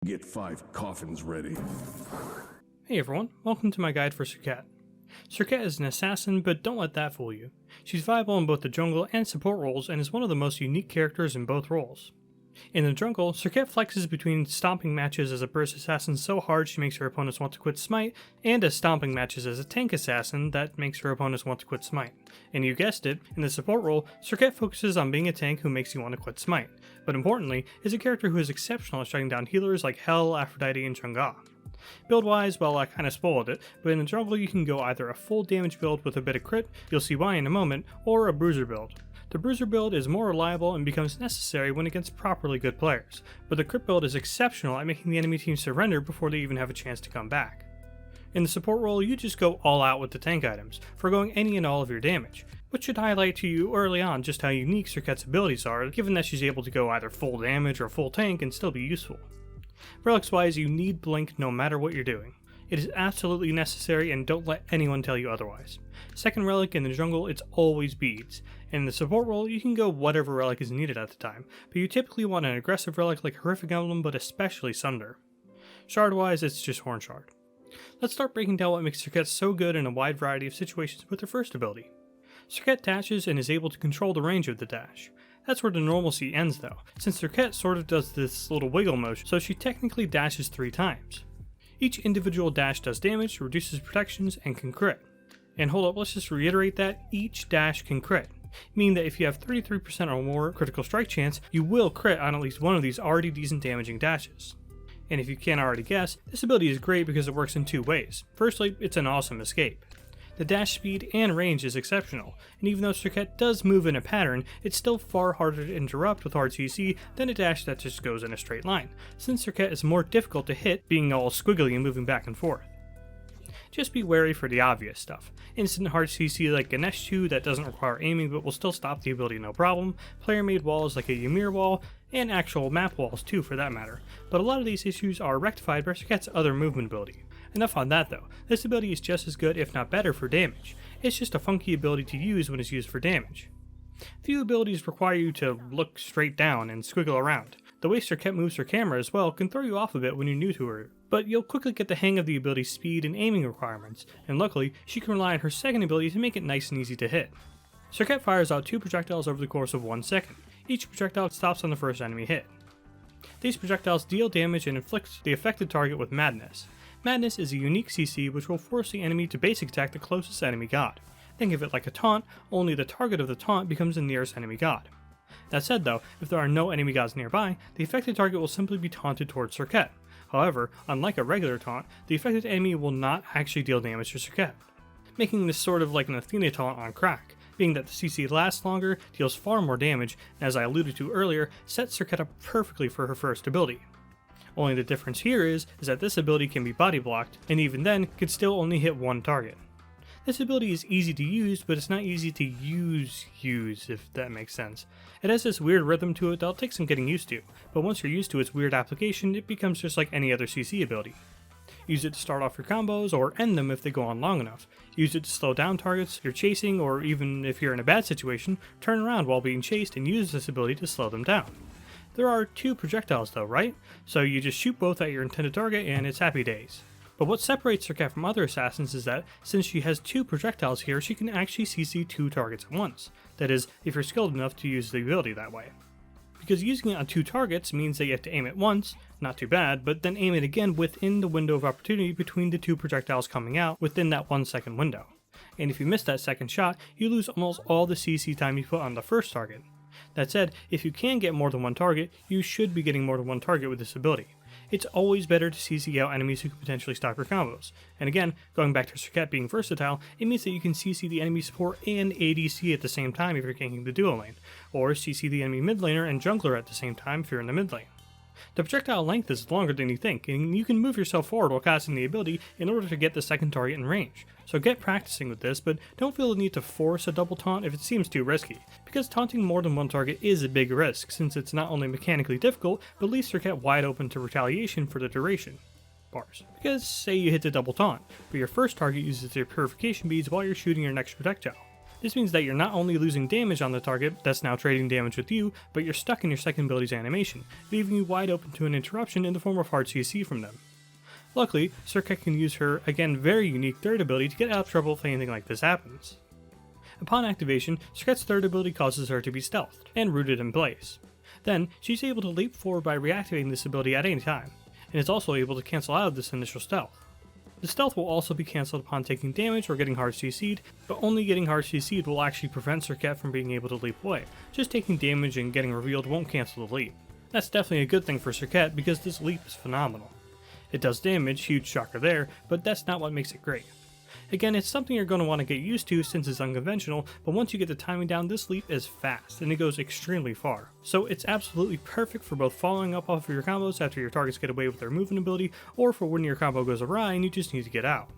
Get 5 coffins ready. Hey everyone, welcome to my guide for Serqet. Serqet is an assassin, but don't let that fool you. She's viable in both the jungle and support roles and is one of the most unique characters in both roles. In the jungle, Serqet flexes between stomping matches as a burst assassin so hard she makes her opponents want to quit SMITE, and as stomping matches as a tank assassin that makes her opponents want to quit SMITE. And you guessed it, in the support role, Serqet focuses on being a tank who makes you want to quit SMITE, but importantly, is a character who is exceptional at shutting down healers like Hel, Aphrodite, and Chang'e. Build-wise, well, I kinda spoiled it, but in the jungle you can go either a full damage build with a bit of crit, you'll see why in a moment, or a bruiser build. The bruiser build is more reliable and becomes necessary when against properly good players, but the crit build is exceptional at making the enemy team surrender before they even have a chance to come back. In the support role, you just go all out with the tank items, foregoing any and all of your damage, which should highlight to you early on just how unique Serqet's abilities are, given that she's able to go either full damage or full tank and still be useful. Relics wise, you need blink no matter what you're doing. It is absolutely necessary and don't let anyone tell you otherwise. Second relic in the jungle, it's always beads, and in the support role you can go whatever relic is needed at the time, but you typically want an aggressive relic like Horrific Emblem, but especially Sunder. Shard wise, it's just Horn Shard. Let's start breaking down what makes Serqet so good in a wide variety of situations with her first ability. Serqet dashes and is able to control the range of the dash. That's where the normalcy ends though, since Serqet sort of does this little wiggle motion, so she technically dashes 3 times. Each individual dash does damage, reduces protections, and can crit. And hold up, let's just reiterate that, each dash can crit, meaning that if you have 33% or more critical strike chance, you will crit on at least one of these already decent damaging dashes. And if you can't already guess, this ability is great because it works in 2 ways. Firstly, it's an awesome escape. The dash speed and range is exceptional, and even though Serqet does move in a pattern, it's still far harder to interrupt with hard CC than a dash that just goes in a straight line, since Serqet is more difficult to hit, being all squiggly and moving back and forth. Just be wary for the obvious stuff. Instant hard CC like Ganesh 2 that doesn't require aiming but will still stop the ability no problem, player made walls like a Ymir wall, and actual map walls too for that matter, but a lot of these issues are rectified by Serqet's other movement ability. Enough on that though, this ability is just as good if not better for damage. It's just a funky ability to use when it's used for damage. Few abilities require you to look straight down and squiggle around. The way Serqet moves her camera as well can throw you off a bit when you're new to her, but you'll quickly get the hang of the ability's speed and aiming requirements, and luckily she can rely on her second ability to make it nice and easy to hit. Serqet fires out 2 projectiles over the course of 1 second. Each projectile stops on the first enemy hit. These projectiles deal damage and inflict the affected target with Madness. Madness is a unique CC which will force the enemy to basic attack the closest enemy god. Think of it like a taunt, only the target of the taunt becomes the nearest enemy god. That said though, if there are no enemy gods nearby, the affected target will simply be taunted towards Serqet. However, unlike a regular taunt, the affected enemy will not actually deal damage to Serqet, making this sort of like an Athena taunt on crack, being that the CC lasts longer, deals far more damage, and as I alluded to earlier, sets Serqet up perfectly for her first ability. Only the difference here is that this ability can be body blocked, and even then, can still only hit 1 target. This ability is easy to use, but it's not easy to use if that makes sense. It has this weird rhythm to it that'll take some getting used to, but once you're used to its weird application, it becomes just like any other CC ability. Use it to start off your combos, or end them if they go on long enough. Use it to slow down targets you're chasing, or even if you're in a bad situation, turn around while being chased and use this ability to slow them down. There are 2 projectiles though, right? So you just shoot both at your intended target and it's happy days. But what separates Serqet from other assassins is that, since she has 2 projectiles here, she can actually CC 2 targets at once. That is, if you're skilled enough to use the ability that way. Because using it on 2 targets means that you have to aim it once, not too bad, but then aim it again within the window of opportunity between the 2 projectiles coming out within that 1 second window. And if you miss that second shot, you lose almost all the CC time you put on the first target. That said, if you can get more than 1 target, you should be getting more than 1 target with this ability. It's always better to CC out enemies who can potentially stop your combos. And again, going back to Serqet being versatile, it means that you can CC the enemy support and ADC at the same time if you're ganking the duo lane, or CC the enemy mid laner and jungler at the same time if you're in the mid lane. The projectile length is longer than you think, and you can move yourself forward while casting the ability in order to get the second target in range. So get practicing with this, but don't feel the need to force a double taunt if it seems too risky, because taunting more than 1 target is a big risk, since it's not only mechanically difficult, but leaves Serqet wide open to retaliation for the duration. Bars. Because say you hit the double taunt, but your first target uses their purification beads while you're shooting your next projectile. This means that you're not only losing damage on the target that's now trading damage with you, but you're stuck in your second ability's animation, leaving you wide open to an interruption in the form of hard CC from them. Luckily, Serqet can use her, again very unique third ability to get out of trouble if anything like this happens. Upon activation, Serqet's third ability causes her to be stealthed, and rooted in place. Then, she's able to leap forward by reactivating this ability at any time, and is also able to cancel out of this initial stealth. The stealth will also be cancelled upon taking damage or getting hard CC'd, but only getting hard CC'd will actually prevent Serqet from being able to leap away. Just taking damage and getting revealed won't cancel the leap. That's definitely a good thing for Serqet because this leap is phenomenal. It does damage, huge shocker there, but that's not what makes it great. Again, it's something you're going to want to get used to since it's unconventional, but once you get the timing down, this leap is fast, and it goes extremely far. So it's absolutely perfect for both following up off of your combos after your targets get away with their movement ability, or for when your combo goes awry and you just need to get out.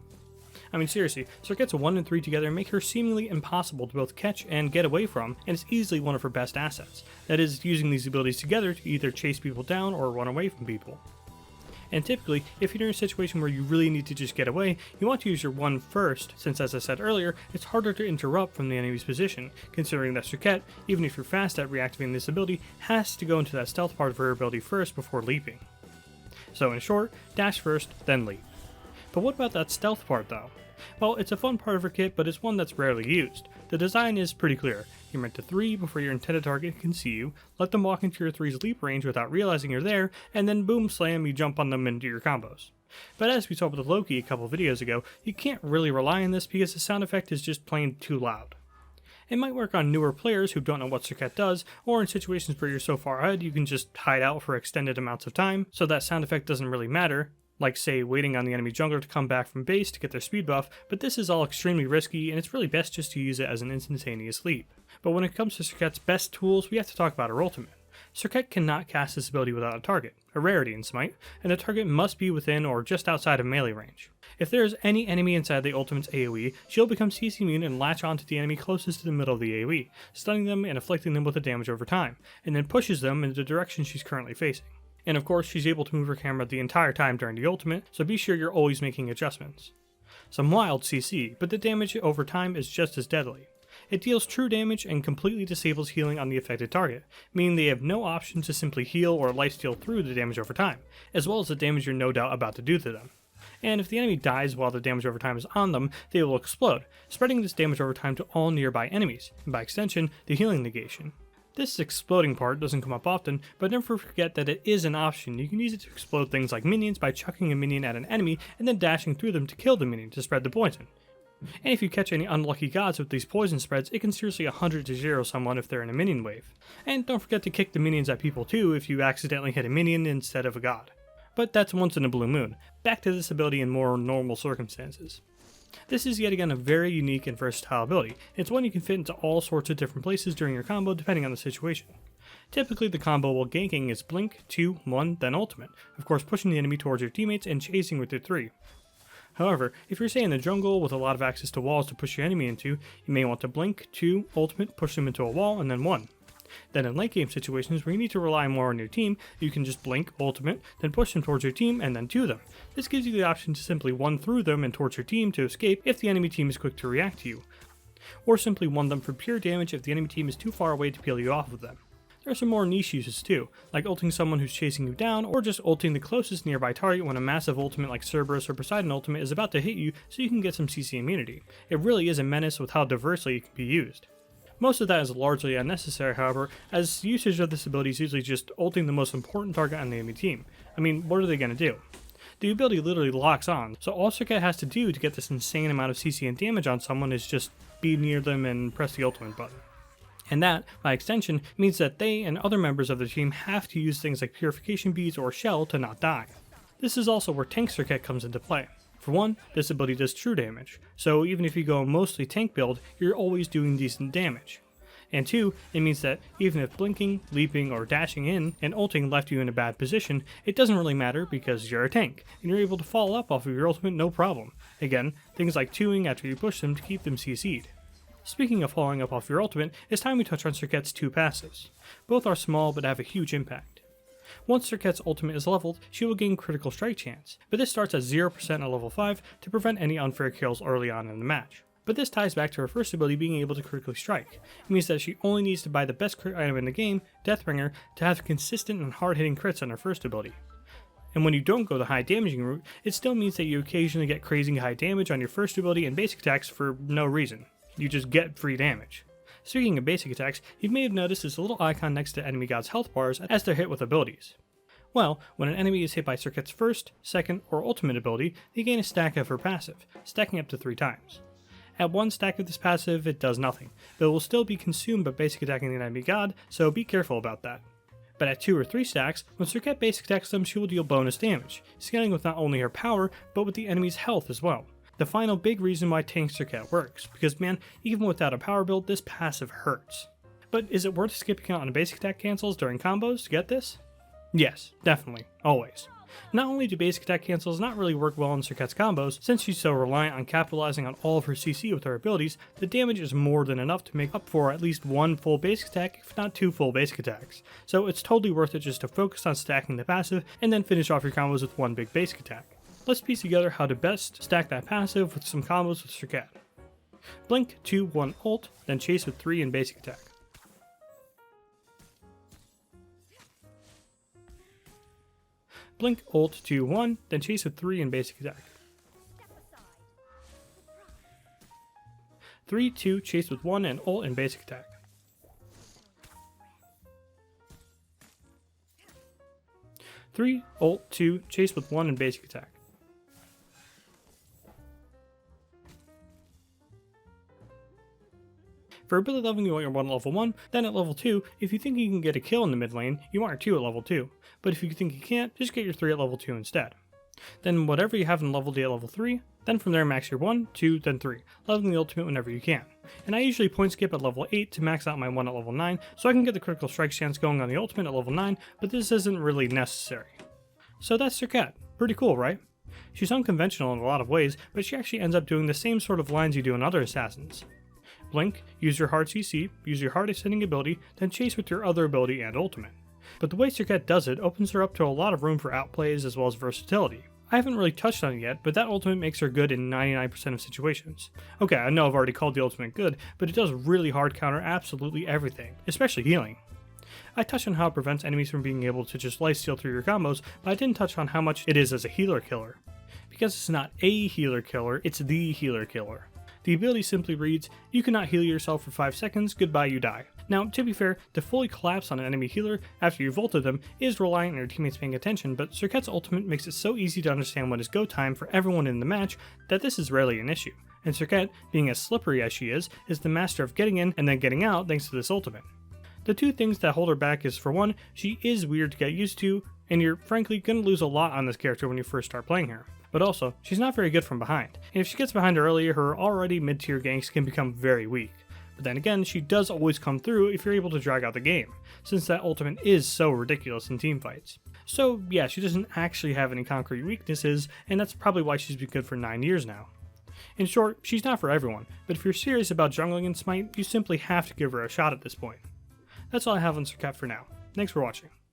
I mean seriously, Serqet's 1 and 3 together make her seemingly impossible to both catch and get away from, and it's easily one of her best assets. That is, using these abilities together to either chase people down or run away from people. And typically, if you're in a situation where you really need to just get away, you want to use your 1 first, since as I said earlier, it's harder to interrupt from the enemy's position, considering that Serqet, even if you're fast at reactivating this ability, has to go into that stealth part of her ability first before leaping. So in short, dash first, then leap. But what about that stealth part though? Well, it's a fun part of her kit, but it's one that's rarely used. The design is pretty clear. You're meant to 3 before your intended target can see you, let them walk into your 3's leap range without realizing you're there, and then boom slam, you jump on them into your combos. But as we saw with Loki a couple videos ago, you can't really rely on this because the sound effect is just plain too loud. It might work on newer players who don't know what Serqet does, or in situations where you're so far ahead you can just hide out for extended amounts of time, so that sound effect doesn't really matter, like say waiting on the enemy jungler to come back from base to get their speed buff, but this is all extremely risky and it's really best just to use it as an instantaneous leap. But when it comes to Serqet's best tools, we have to talk about her ultimate. Serqet cannot cast this ability without a target, a rarity in SMITE, and the target must be within or just outside of melee range. If there is any enemy inside the ultimate's AoE, she'll become CC immune and latch onto the enemy closest to the middle of the AoE, stunning them and afflicting them with the damage over time, and then pushes them in the direction she's currently facing. And of course, she's able to move her camera the entire time during the ultimate, so be sure you're always making adjustments. Some wild CC, but the damage over time is just as deadly. It deals true damage and completely disables healing on the affected target, meaning they have no option to simply heal or lifesteal through the damage over time, as well as the damage you're no doubt about to do to them. And if the enemy dies while the damage over time is on them, they will explode, spreading this damage over time to all nearby enemies, and by extension, the healing negation. This exploding part doesn't come up often, but never forget that it is an option. You can use it to explode things like minions by chucking a minion at an enemy and then dashing through them to kill the minion to spread the poison. And if you catch any unlucky gods with these poison spreads, it can seriously 100-0 someone if they're in a minion wave. And don't forget to kick the minions at people too if you accidentally hit a minion instead of a god. But that's once in a blue moon. Back to this ability in more normal circumstances. This is yet again a very unique and versatile ability. It's one you can fit into all sorts of different places during your combo depending on the situation. Typically the combo while ganking is blink, 2, 1, then ultimate, of course pushing the enemy towards your teammates and chasing with your 3. However, if you're say in the jungle with a lot of access to walls to push your enemy into, you may want to blink, 2, ultimate, push them into a wall, and then 1. Then in late game situations where you need to rely more on your team, you can just blink, ultimate, then push them towards your team and then 2 them. This gives you the option to simply 1 through them and towards your team to escape if the enemy team is quick to react to you, or simply 1 them for pure damage if the enemy team is too far away to peel you off of them. There are some more niche uses too, like ulting someone who's chasing you down, or just ulting the closest nearby target when a massive ultimate like Cerberus or Poseidon ultimate is about to hit you so you can get some CC immunity. It really is a menace with how diversely it can be used. Most of that is largely unnecessary, however, as usage of this ability is usually just ulting the most important target on the enemy team. I mean, what are they going to do? The ability literally locks on, so all Serqet has to do to get this insane amount of CC and damage on someone is just be near them and press the ultimate button. And that, by extension, means that they and other members of the team have to use things like purification beads or shell to not die. This is also where tank Serqet comes into play. For one, this ability does true damage, so even if you go mostly tank build, you're always doing decent damage. And 2, it means that even if blinking, leaping, or dashing in and ulting left you in a bad position, it doesn't really matter because you're a tank, and you're able to follow up off of your ultimate no problem. Again, things like 2ing after you push them to keep them CC'd. Speaking of following up off your ultimate, it's time we touch on Serqet's 2 passives. Both are small but have a huge impact. Once Serqet's ultimate is leveled, she will gain critical strike chance, but this starts at 0% at level 5 to prevent any unfair kills early on in the match. But this ties back to her first ability being able to critically strike. It means that she only needs to buy the best crit item in the game, Deathbringer, to have consistent and hard-hitting crits on her first ability. And when you don't go the high damaging route, it still means that you occasionally get crazy high damage on your first ability and basic attacks for no reason. You just get free damage. Speaking of basic attacks, you may have noticed this little icon next to enemy gods' health bars as they're hit with abilities. Well, when an enemy is hit by Serqet's first, second, or ultimate ability, they gain a stack of her passive, stacking up to 3 times. At 1 stack of this passive, it does nothing, but it will still be consumed by basic attacking the enemy god, so be careful about that. But at 2 or 3 stacks, when Serqet basic attacks them, she will deal bonus damage, scaling with not only her power, but with the enemy's health as well. The final big reason why tank Serqet works, because man, even without a power build, this passive hurts. But is it worth skipping out on basic attack cancels during combos to get this? Yes, definitely, always. Not only do basic attack cancels not really work well in Serqet's combos, since she's so reliant on capitalizing on all of her CC with her abilities, the damage is more than enough to make up for at least 1 full basic attack, if not 2 full basic attacks. So it's totally worth it just to focus on stacking the passive, and then finish off your combos with 1 big basic attack. Let's piece together how to best stack that passive with some combos with Serqet. Blink 2, 1 ult, then chase with 3 in basic attack. Blink ult 2, 1, then chase with 3 in basic attack. 3, 2, chase with 1 and ult in basic attack. 3, ult 2, chase with 1 in basic attack. For ability leveling, you want your 1 at level 1, then at level 2, if you think you can get a kill in the mid lane, you want your 2 at level 2, but if you think you can't, just get your 3 at level 2 instead. Then whatever you have in level D at level 3, then from there max your 1, 2, then 3, leveling the ultimate whenever you can. And I usually point skip at level 8 to max out my 1 at level 9, so I can get the critical strike chance going on the ultimate at level 9, but this isn't really necessary. So that's Serqet. Pretty cool, right? She's unconventional in a lot of ways, but she actually ends up doing the same sort of lines you do in other assassins. Blink, use your hard CC, use your hard ascending ability, then chase with your other ability and ultimate. But the way Serqet does it opens her up to a lot of room for outplays as well as versatility. I haven't really touched on it yet, but that ultimate makes her good in 99% of situations. Okay, I know I've already called the ultimate good, but it does really hard counter absolutely everything, especially healing. I touched on how it prevents enemies from being able to just lifesteal through your combos, but I didn't touch on how much it is as a healer killer. Because it's not a healer killer, it's the healer killer. The ability simply reads, you cannot heal yourself for 5 seconds, goodbye you die. Now, to be fair, to fully collapse on an enemy healer after you've ulted them is reliant on your teammates paying attention, but Serqet's ultimate makes it so easy to understand when is go time for everyone in the match that this is rarely an issue. And Serqet, being as slippery as she is the master of getting in and then getting out thanks to this ultimate. The 2 things that hold her back is, for one, she is weird to get used to, and you're frankly gonna lose a lot on this character when you first start playing her. But also, she's not very good from behind, and if she gets behind early, her already mid-tier ganks can become very weak. But then again, she does always come through if you're able to drag out the game, since that ultimate is so ridiculous in teamfights. So yeah, she doesn't actually have any concrete weaknesses, and that's probably why she's been good for 9 years now. In short, she's not for everyone, but if you're serious about jungling in SMITE, you simply have to give her a shot at this point. That's all I have on Serqet for now. Thanks for watching.